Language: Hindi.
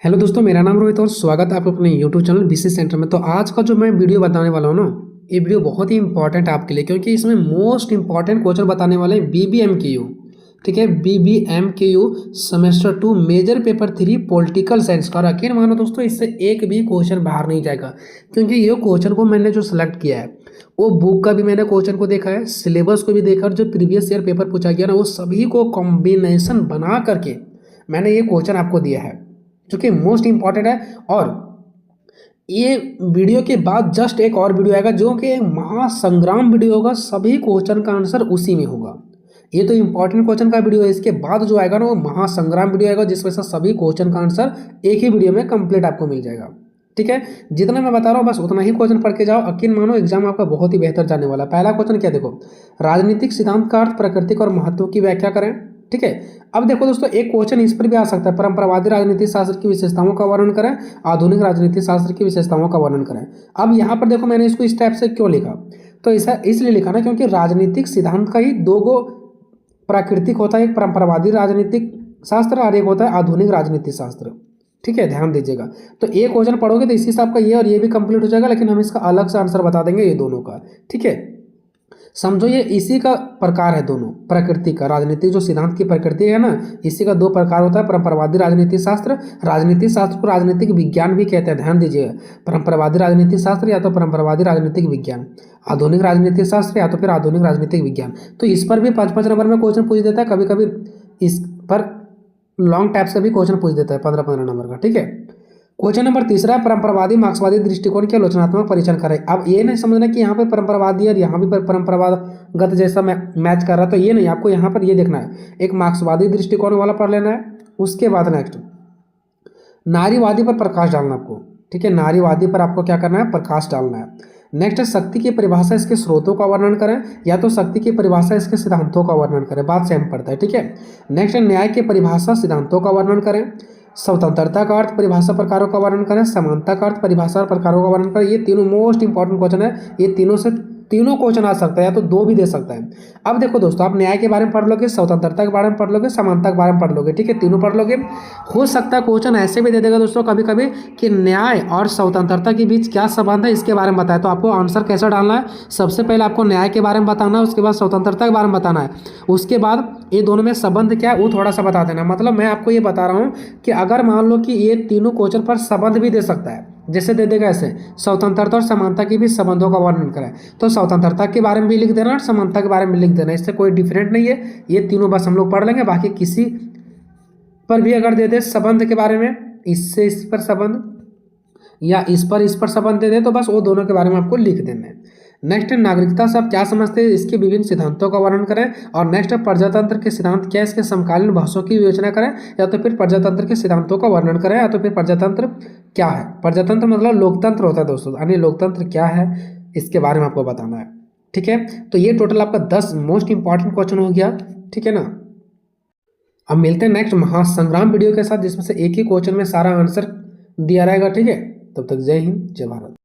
हेलो दोस्तों, मेरा नाम रोहित और स्वागत है आपको अपने यूट्यूब चैनल बीसी सेंटर में। तो आज का जो मैं वीडियो बताने वाला हूँ ना, ये वीडियो बहुत ही इंपॉर्टेंट है आपके लिए, क्योंकि इसमें मोस्ट इंपॉर्टेंट क्वेश्चन बताने वाले हैं बीबीएमकेयू। ठीक है, BBMKU semester 2 major paper 3 political science का। और यकीन मानो दोस्तों, इससे एक भी क्वेश्चन बाहर नहीं जाएगा, क्योंकि ये क्वेश्चन को मैंने जो सिलेक्ट किया है वो बुक का भी मैंने क्वेश्चन को देखा है, सिलेबस को भी देखा, और जो प्रीवियस ईयर पेपर पूछा गया ना वो सभी को कॉम्बिनेशन बना करके मैंने ये क्वेश्चन आपको दिया है, जो कि मोस्ट इंपॉर्टेंट है। और ये वीडियो के बाद जस्ट एक और वीडियो आएगा जो कि एक महासंग्राम वीडियो होगा, सभी क्वेश्चन का आंसर उसी में होगा। ये तो इंपॉर्टेंट क्वेश्चन का वीडियो है, इसके बाद जो आएगा ना वो महासंग्राम वीडियो आएगा, जिसमें से सभी क्वेश्चन का आंसर एक ही वीडियो में कंप्लीट आपको मिल जाएगा। ठीक है, जितना मैं बता रहा हूँ बस उतना ही क्वेश्चन पढ़ के जाओ, यकीन मानो एग्जाम आपका बहुत ही बेहतर जाने वाला है। पहला क्वेश्चन क्या, देखो, राजनीतिक सिद्धांत का अर्थ, प्राकृतिक और महत्व की व्याख्या करें। ठीक है, अब देखो दोस्तों, एक क्वेश्चन इस पर भी आ सकता है, परंपरावादी राजनीति शास्त्र की विशेषताओं का वर्णन करें, आधुनिक राजनीति शास्त्र की विशेषताओं का वर्णन करें। अब यहाँ पर देखो मैंने इसको इस टाइप से क्यों लिखा, तो ऐसा इसलिए लिखा ना क्योंकि राजनीतिक सिद्धांत का ही दो गो प्राकृतिक होता है, एक परंपरावादी राजनीतिक शास्त्र और एक होता है आधुनिक राजनीति शास्त्र। ठीक है, ध्यान दीजिएगा। तो एक क्वेश्चन पढ़ोगे तो इसी हिसाब का ये और ये भी कंप्लीट हो जाएगा, लेकिन हम इसका अलग से आंसर बता देंगे ये दोनों का। ठीक है, समझो ये इसी का प्रकार है दोनों, प्रकृति का, राजनीतिक जो सिद्धांत की प्रकृति है ना, इसी का दो प्रकार होता है, परंपरावादी राजनीति शास्त्र, राजनीतिक शास्त्र को राजनीतिक विज्ञान भी कहते हैं। ध्यान दीजिएगा, परंपरावादी राजनीति शास्त्र या तो परंपरावादी राजनीतिक विज्ञान, आधुनिक राजनीतिक शास्त्र या तो फिर आधुनिक राजनीतिक विज्ञान। तो इस पर भी 5-5 नंबर में क्वेश्चन पूछ देता है, कभी कभी इस पर लॉन्ग टाइप से भी क्वेश्चन पूछ देता है 15-15 नंबर का। ठीक है, क्वेश्चन नंबर तीसरा, परंपरावादी मार्क्सवादी दृष्टिकोण के आलोचनात्मक परीक्षण करें। अब ये नहीं समझना कि यहाँ पे परंपरावादी और यहाँ भी परंपरागत जैसा मैच कर रहा है, तो ये नहीं, आपको यहाँ पर ये देखना है, एक मार्क्सवादी दृष्टिकोण वाला पढ़ लेना है। उसके बाद नेक्स्ट नारीवादी पर प्रकाश डालना आपको। ठीक है, नारीवादी पर आपको क्या करना है, प्रकाश डालना है। नेक्स्ट है शक्ति की परिभाषा, इसके स्रोतों का वर्णन करें, या तो शक्ति की परिभाषा इसके सिद्धांतों का वर्णन करें, बात सेम पड़ता है। ठीक है, नेक्स्ट है न्याय की परिभाषा, सिद्धांतों का वर्णन करें, स्वतंत्रता का अर्थ, परिभाषा प्रकारों का वर्णन करें, समानता का अर्थ, परिभाषा और प्रकारों का वर्णन करें। ये तीनों मोस्ट इंपॉर्टेंट क्वेश्चन है, ये तीनों क्वेश्चन आ सकता है, या तो दो भी दे सकता है। अब देखो दोस्तों, आप न्याय के बारे में पढ़ लोगे, स्वतंत्रता के बारे में पढ़ लोगे, समानता के बारे में पढ़ लोगे। ठीक है, तीनों पढ़ लोगे। हो सकता है क्वेश्चन ऐसे भी दे देगा दोस्तों कभी कभी कि न्याय और स्वतंत्रता के बीच क्या संबंध है, इसके बारे में बताया, तो आपको आंसर कैसा डालना है, सबसे पहले आपको न्याय के बारे में बताना है, उसके बाद स्वतंत्रता के बारे में बताना है, उसके बाद ये दोनों में संबंध क्या है वो थोड़ा सा बता देना। मतलब मैं आपको ये बता रहा हूँ कि अगर मान लो कि ये तीनों क्वेश्चन पर संबंध भी दे सकता है, जैसे दे देगा ऐसे, स्वतंत्रता और समानता के भी संबंधों का वर्णन करें, तो स्वतंत्रता के बारे में भी लिख देना और समानता के बारे में लिख देना, इससे कोई डिफरेंट नहीं है, ये तीनों बस हम लोग पढ़ लेंगे। बाकी किसी पर भी अगर दे दे संबंध के बारे में, इससे इस पर संबंध या इस पर संबंध दे दे, तो बस वो दोनों के बारे में आपको लिख देना है। नेक्स्ट, नागरिकता से आप क्या समझते हैं, इसके विभिन्न सिद्धांतों का वर्णन करें। और नेक्स्ट, प्रजातंत्र के सिद्धांत क्या है, इसके समकालीन भाषाओं की विवेचना करें, या तो फिर प्रजातंत्र के सिद्धांतों का वर्णन करें, या तो फिर प्रजातंत्र क्या है। प्रजातंत्र मतलब लोकतंत्र होता है दोस्तों, यानी लोकतंत्र क्या है इसके बारे में आपको बताना है। ठीक है, तो ये टोटल आपका 10 मोस्ट इंपॉर्टेंट क्वेश्चन हो गया। ठीक है ना, अब मिलते हैं नेक्स्ट महासंग्राम वीडियो के साथ, जिसमें से एक ही क्वेश्चन में सारा आंसर दिया रहेगा। ठीक है, तब तक जय हिंद, जय भारत।